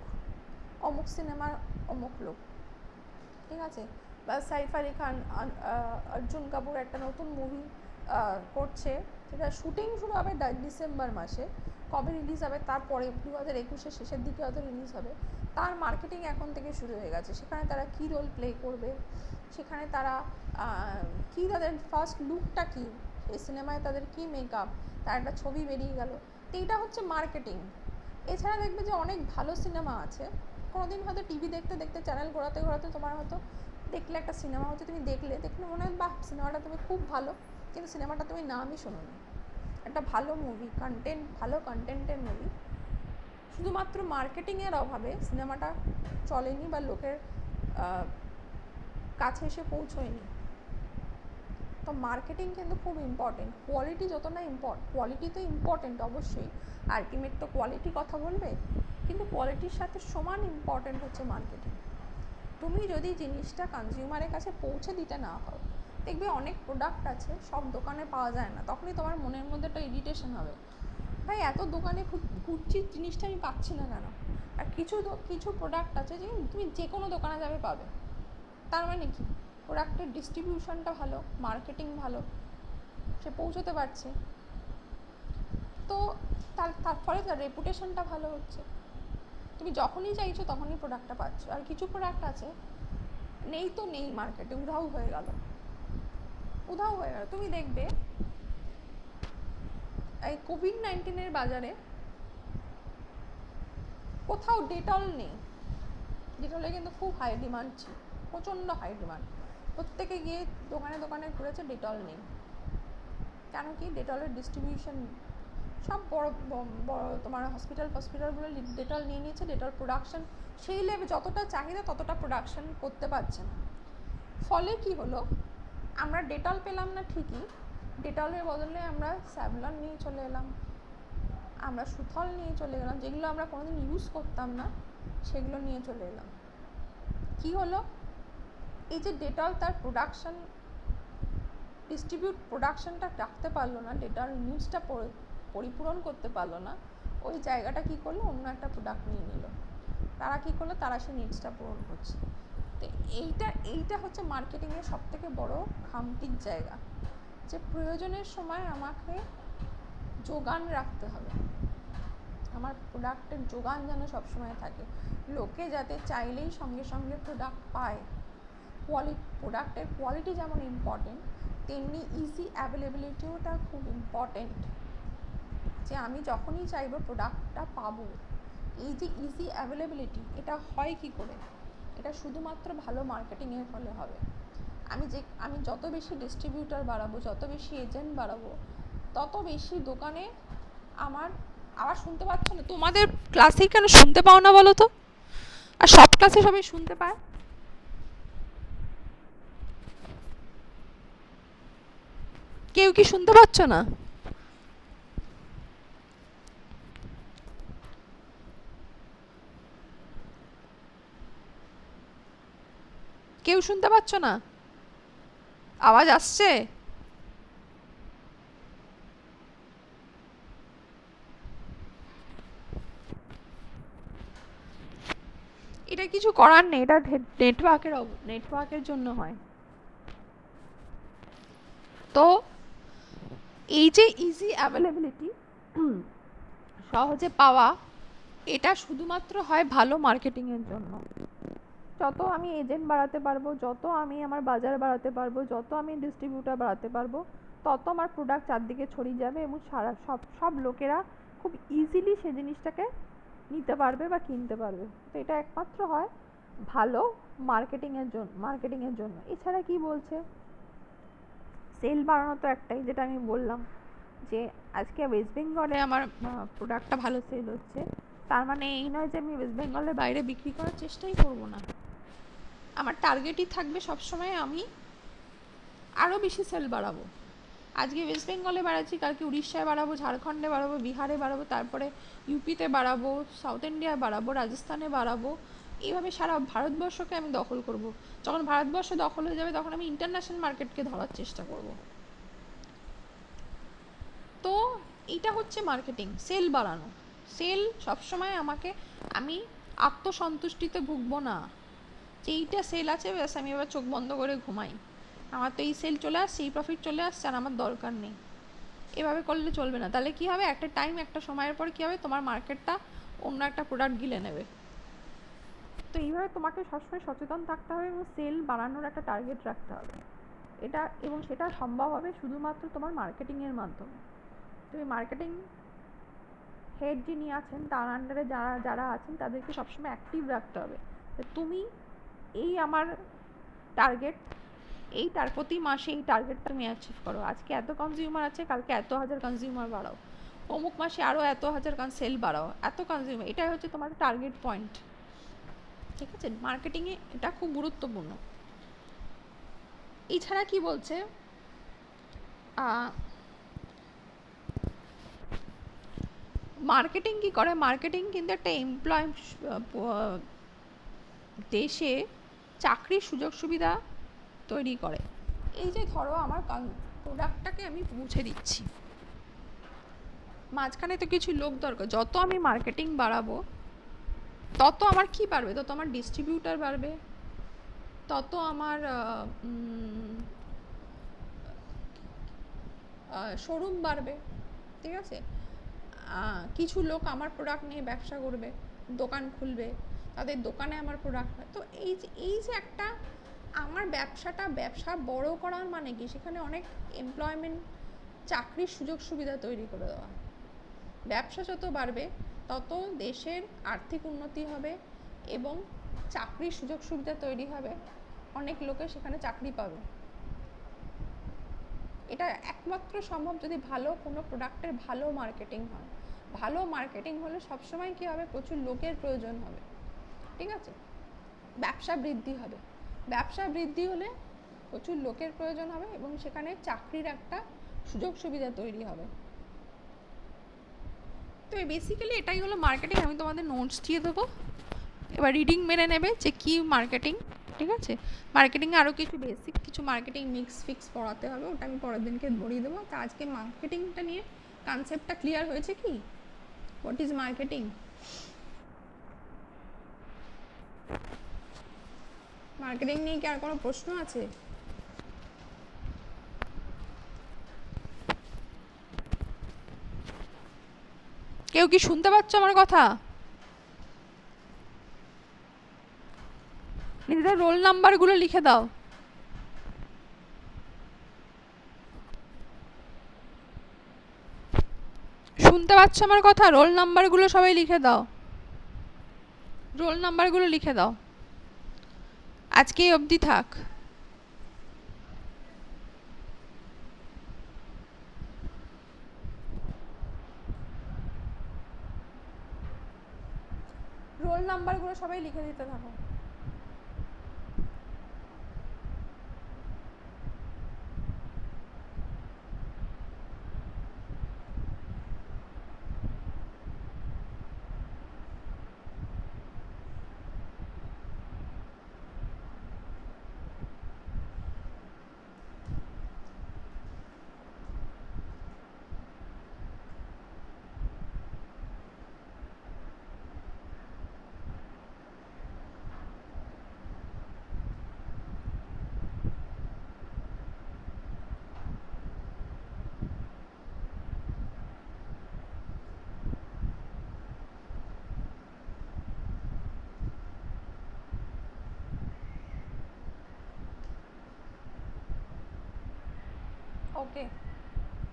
অমুক সিনেমার অমুক লুক। ঠিক আছে, বা সাইফ আলি খান, অর্জুন কাপুর একটা নতুন মুভি করছে, সেটা শুটিং শুরু হবে ডিসেম্বর মাসে, কবে রিলিজ হবে তারপরে 2021-এর শেষের দিকে হয়তো রিলিজ হবে। তার মার্কেটিং এখন থেকে শুরু হয়ে গেছে। সেখানে তারা কী রোল প্লে করবে, সেখানে তারা কী, তাদের ফার্স্ট লুকটা কী, এই সিনেমায় তাদের কী মেকআপ, তার একটা ছবি বেরিয়ে গেল। তো এইটা হচ্ছে মার্কেটিং। এছাড়া দেখবে যে অনেক ভালো সিনেমা আছে, কোনোদিন হয়তো টিভি দেখতে দেখতে, চ্যানেল ঘোরাতে ঘোরাতে তোমার হয়তো দেখলে একটা সিনেমা হচ্ছে, তুমি দেখলে মনে হয় বাহ সিনেমাটা তুমি খুব ভালো, কিন্তু সিনেমাটা তুমি নামই শোনোনি। একটা ভালো মুভি, ভালো কন্টেন্টের মুভি, শুধুমাত্র মার্কেটিংয়ের অভাবে সিনেমাটা চলেনি বা লোকের কাছে এসে পৌঁছয়নি। তো মার্কেটিং কিন্তু খুব ইম্পর্টেন্ট। কোয়ালিটি যত না কোয়ালিটি তো ইম্পর্টেন্ট অবশ্যই, আলটিমেট তো কোয়ালিটি কথা বলবে, কিন্তু কোয়ালিটির সাথে সমান ইম্পর্টেন্ট হচ্ছে মার্কেটিং। তুমি যদি জিনিসটা কনজিউমারের কাছে পৌঁছে দিতে না পারো, দেখবে অনেক প্রোডাক্ট আছে সব দোকানে পাওয়া যায় না, তখনই তোমার মনের মধ্যে একটা ইরিটেশন হবে, ভাই এত দোকানে ঘুরছি জিনিসটা আমি পাচ্ছি না কেন। আর কিছু প্রোডাক্ট আছে যে তুমি যে কোনো দোকানে যাবে পাবে, তার মানে কি প্রোডাক্টের ডিস্ট্রিবিউশনটা ভালো, মার্কেটিং ভালো, সে পৌঁছতে পারছে, তো তার ফলে তার রেপুটেশনটা ভালো হচ্ছে, তুমি যখনই চাইছো তখনই প্রোডাক্টটা পাচ্ছ। আর কিছু প্রোডাক্ট আছে নেই তো নেই মার্কেটে, উধাও হয়ে গেল। তুমি দেখবে এই কোভিড-19 বাজারে কোথাও ডেটল নেই। ডেটলে কিন্তু খুব হাই ডিমান্ড ছিল, প্রচণ্ড হাই ডিমান্ড, প্রত্যেকে গিয়ে দোকানে দোকানে ঘুরেছে, ডেটল নেই। কেন কি? ডেটলের ডিস্ট্রিবিউশন সব বড় তোমার হসপিটালগুলো ডেটল নিয়ে নিয়েছে, ডেটল প্রোডাকশন সেই লেভেলে যতটা চাহিদা ততটা প্রোডাকশন করতে পারছে না। ফলে কি হলো, আমরা ডেটল পেলাম না ঠিকই, ডেটলের বদলে আমরা স্যাভলন নিয়ে চলে এলাম, আমরা সুথল নিয়ে চলে গেলাম, যেগুলো আমরা কোনোদিন ইউজ করতাম না সেগুলো নিয়ে চলে এলাম। কি হলো, এই যে ডেটল তার প্রোডাকশনটা রাখতে পারলো না, ডেটার নিডসটা পরিপূরণ করতে পারলো না, ওই জায়গাটা কি করলো, অন্য একটা প্রোডাক্ট নিয়ে নিল। তারা কি করলো, তারা সেই নিডসটা পূরণ করছে। তো এইটা হচ্ছে মার্কেটিংয়ের সবথেকে বড় খামতির জায়গা, যে প্রয়োজনের সময় আমাকে যোগান রাখতে হবে, আমার প্রোডাক্টের যোগান যেন সবসময় থাকে, লোকে যাতে চাইলেই সঙ্গে সঙ্গে প্রোডাক্ট পায়, প্রোডাক্টের কোয়ালিটি যেমন ইম্পর্টেন্ট, তেমনি ইজি অ্যাভেলেবিলিটিওটা খুব ইম্পর্টেন্ট। যে আমি যখনই চাইবো প্রোডাক্টটা পাবো, এই যে ইজি অ্যাভেলেবিলিটি, এটা হয় কি করে? এটা শুধুমাত্র ভালো মার্কেটিংয়ের ফলে হবে। আমি যত বেশি ডিস্ট্রিবিউটার বাড়াবো, যত বেশি এজেন্ট বাড়াবো, তত বেশি দোকানে আমার আবার শুনতে পাচ্ছ না? তোমাদের ক্লাসেই কেন শুনতে পাও না বলো তো? আর সব ক্লাসে সবাই শুনতে পায়। কেউ কি শুনতে পাচ্ছ না? কেউ শুনতে পাচ্ছ না? আওয়াজ আসছে? এটা কিছু করার নেই, এটা নেটওয়ার্কের জন্য হয়। তো এই যে ইজি অ্যাভেলেবিলিটি, সহজে পাওয়া, এটা শুধুমাত্র হয় ভালো মার্কেটিংয়ের জন্য। যত আমি এজেন্ট বাড়াতে পারবো, যত আমি আমার বাজার বাড়াতে পারবো, যত আমি ডিস্ট্রিবিউটার বাড়াতে পারবো, তত আমার প্রোডাক্ট চারদিকে ছড়িয়ে যাবে এবং সব লোকেরা খুব ইজিলি সেই জিনিসটাকে নিতে পারবে বা কিনতে পারবে। তো এটা একমাত্র হয় ভালো মার্কেটিংয়ের জন্য। এছাড়া কি বলছে? সেল বাড়ানো তো একটাই, যেটা আমি বললাম যে আজকে ওয়েস্ট বেঙ্গলে আমার প্রোডাক্টটা ভালো সেল হচ্ছে, তার মানে এই নয় যে আমি ওয়েস্ট বেঙ্গলের বাইরে বিক্রি করার চেষ্টাই করব না। আমার টার্গেটই থাকবে সবসময় আমি আরও বেশি সেল বাড়াবো। আজকে ওয়েস্ট বেঙ্গলে বাড়াচ্ছি, কালকে উড়িষ্যায় বাড়াবো, ঝাড়খণ্ডে বাড়াবো, বিহারে বাড়াবো, তারপরে ইউপিতে বাড়াবো, সাউথ ইন্ডিয়ায় বাড়াবো, রাজস্থানে বাড়াবো। এইভাবে সারা ভারতবর্ষকে আমি দখল করব। যখন ভারতবর্ষ দখল হয়ে যাবে, তখন আমি ইন্টারন্যাশনাল মার্কেটকে ধরার চেষ্টা করব। তো এইটা হচ্ছে মার্কেটিং, সেল বাড়ানো। সেল সবসময় আমি আত্মসন্তুষ্টিতে ভুগবো না যে এইটা সেল আছে, ব্যাস আমি এবার চোখ বন্ধ করে ঘুমাই, আমার তো এই সেল চলে আসছে, এই প্রফিট চলে আসছে, আর আমার দরকার নেই। এভাবে করলে চলবে না। তাহলে কি হবে? একটা সময়ের পর কি হবে? তোমার মার্কেটটা অন্য একটা প্রোডাক্ট গিলে নেবে। তো এইভাবে তোমাকে সবসময় সচেতন থাকতে হবে এবং সেল বাড়ানোর একটা টার্গেট রাখতে হবে। এবং সেটা সম্ভব হবে শুধুমাত্র তোমার মার্কেটিংয়ের মাধ্যমে। তুমি মার্কেটিং হেড যিনি আছেন, তার আন্ডারে যারা আছেন, তাদেরকে সবসময় অ্যাক্টিভ রাখতে হবে। তুমি এই আমার টার্গেট, প্রতি মাসে এই টার্গেটটা তুমি অ্যাচিভ করো। আজকে এত কনজিউমার আছে, কালকে এত হাজার কনজিউমার বাড়াও, অমুক মাসে আরও এত হাজার সেল বাড়াও, এত কনজিউমার। এটাই হচ্ছে তোমার টার্গেট পয়েন্ট। ঠিক আছে? মার্কেটিংয়ে এটা খুব গুরুত্বপূর্ণ। এছাড়া কি বলছে? মার্কেটিং কি করে? মার্কেটিং কিন্তু একটা দেশে চাকরির সুযোগ সুবিধা তৈরি করে। এই যে ধরো আমার প্রোডাক্টটাকে আমি পৌঁছে দিচ্ছি, মাঝখানে তো কিছু লোক দরকার। যত আমি মার্কেটিং বাড়াবো, তত আমার কি বাড়বে? তত আমার ডিস্ট্রিবিউটার বাড়বে, তত আমার শোরুম বাড়বে। ঠিক আছে? কিছু লোক আমার প্রোডাক্ট নিয়ে ব্যবসা করবে, দোকান খুলবে, তাদের দোকানে আমার প্রোডাক্ট হয়। তো এই যে একটা আমার ব্যবসা বড় করার মানে কি? সেখানে অনেক এমপ্লয়মেন্ট, চাকরির সুযোগ সুবিধা তৈরি করে দেওয়া। ব্যবসা যত বাড়বে, তত দেশের আর্থিক উন্নতি হবে এবং চাকরির সুযোগ সুবিধা তৈরি হবে, অনেক লোকে সেখানে চাকরি পাবে। এটা একমাত্র সম্ভব যদি ভালো কোনো প্রোডাক্টের ভালো মার্কেটিং হয়। ভালো মার্কেটিং হলে সবসময় কী হবে? প্রচুর লোকের প্রয়োজন হবে। ঠিক আছে? ব্যবসা বৃদ্ধি হবে। ব্যবসা বৃদ্ধি হলে প্রচুর লোকের প্রয়োজন হবে এবং সেখানে চাকরির একটা সুযোগ সুবিধা তৈরি হবে। তো বেসিক্যালি এটাই হলো মার্কেটিং। আমি তোমাদের নোটস দিয়ে দেবো, এবার রিডিং মেনে নেবে যে কী মার্কেটিং। ঠিক আছে? মার্কেটিংয়ে আরও কিছু মার্কেটিং ফিক্স পড়াতে হবে, ওটা আমি পরের দিনকে ধরিয়ে দেবো। তা আজকে মার্কেটিংটা নিয়ে কনসেপ্টটা ক্লিয়ার হয়েছে কি? What is marketing? মার্কেটিং নিয়ে কি আর কোনো প্রশ্ন আছে? কেউ কি শুনতে পাচ্ছ আমার কথা? দিদা রোল নাম্বারগুলো লিখে দাও। শুনতে পাচ্ছ আমার কথা? রোল নাম্বারগুলো সবাই লিখে দাও, রোল নাম্বারগুলো লিখে দাও। আজকেই অবধি থাক। রোল নাম্বারগুলো সবাই লিখে দিতে থাকো। ওকে,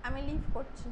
আমি লিভ করছি।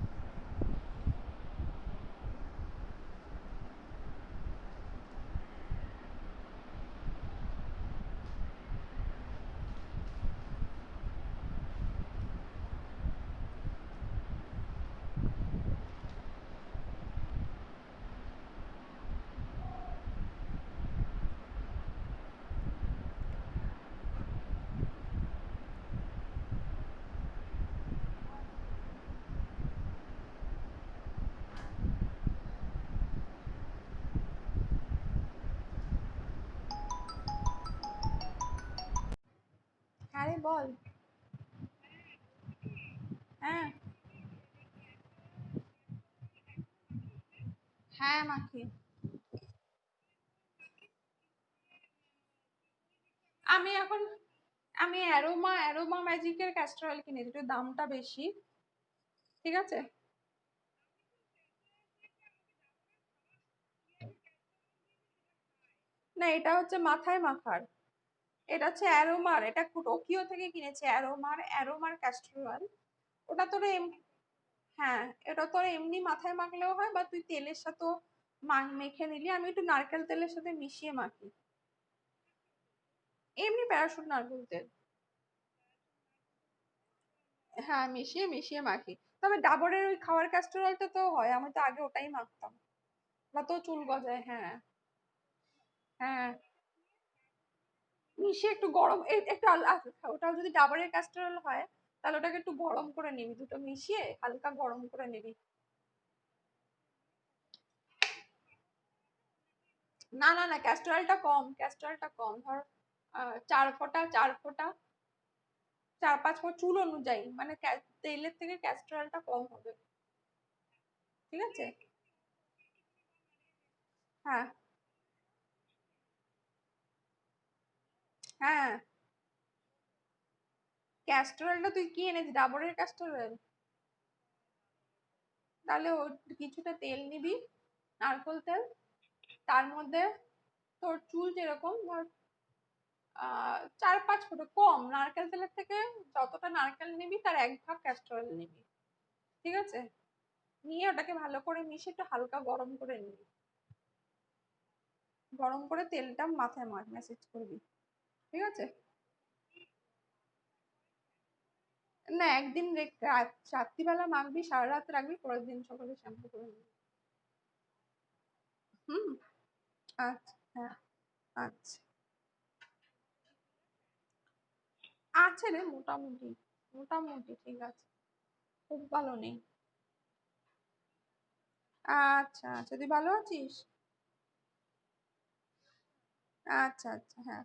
হ্যাঁ রে বল। হ্যাঁ হ্যাঁ মাখি। আমি এখন আমি অ্যারোমা ম্যাজিকের ক্যাস্টর অয়েল কিনেছি, একটু দামটা বেশি, ঠিক আছে। না, এটা হচ্ছে মাথায় মাখার, এটা হচ্ছে অ্যারোমার, এটা টোকিও থেকে কিনেছি, অ্যারোমার ক্যাস্টর অয়েল। ওটা তোর হ্যাঁ, এটা তোর এমনি মাথায় মাখলেও হয়, বা তুই তেলের সাথেও মেখে নিলি। আমি একটু নারকেল তেলের সাথে মিশিয়ে মাখি, এমনি প্যারাশুট নারকেল তেল। হ্যাঁ, মিশিয়ে মিশিয়ে মাখি। তবে ডাবরের ওই খাওয়ার ক্যাস্টর অয়েলটা তো হয়, আমি তো আগে ওটাই মাখতাম, ওটা তো চুল গজায়। হ্যাঁ হ্যাঁ, মিশিয়ে একটু গরম একটু ওটা যদি ডাবরের ক্যাস্টর অয়েল হয়, তাহলে ওটাকে একটু গরম করে নিবি, দুটো মিশিয়ে হালকা গরম করে নিবি। না না না, ক্যাস্টর অয়েলটা কম, ক্যাস্টর অয়েলটা কম, ধর 4 ফোঁটা, 4 ফোঁটা, 4-5 ফোঁটা, চুল অনুযায়ী, মানে তেলের থেকে ক্যাস্টর অয়েলটা কম হবে, ঠিক আছে। হ্যাঁ হ্যাঁ, ক্যাস্টর অয়েলটা তুই কি এনেছিস? ডাবরের ক্যাস্টর অয়েল? তাহলে ও কিছুটা তেল নিবি, নারকেল তেল, তার মধ্যে তোর চুল যেরকম ধর 4-5 ফোঁটা, কম নারকেল তেলের থেকে যতটা নারকেল নিবি তার 1 ভাগ ক্যাস্টর অয়েল নিবি, ঠিক আছে। নিয়ে ওটাকে ভালো করে মিশিয়ে একটু হালকা গরম করে নিবি, গরম করে তেলটা মাথায় ম্যাসেজ করবি, ঠিক আছে। না, একদিন রাত্রিবেলা মাখবি, সারা রাত রাখবি, পরের দিন সকালে শ্যাম্পু করে নিবি। হুম। আচ্ছা হ্যাঁ। আচ্ছা, আছে রে মোটামুটি, মোটামুটি ঠিক আছে, খুব ভালো নেই। আচ্ছা আচ্ছা, তুই ভালো আছিস? আচ্ছা আচ্ছা, হ্যাঁ।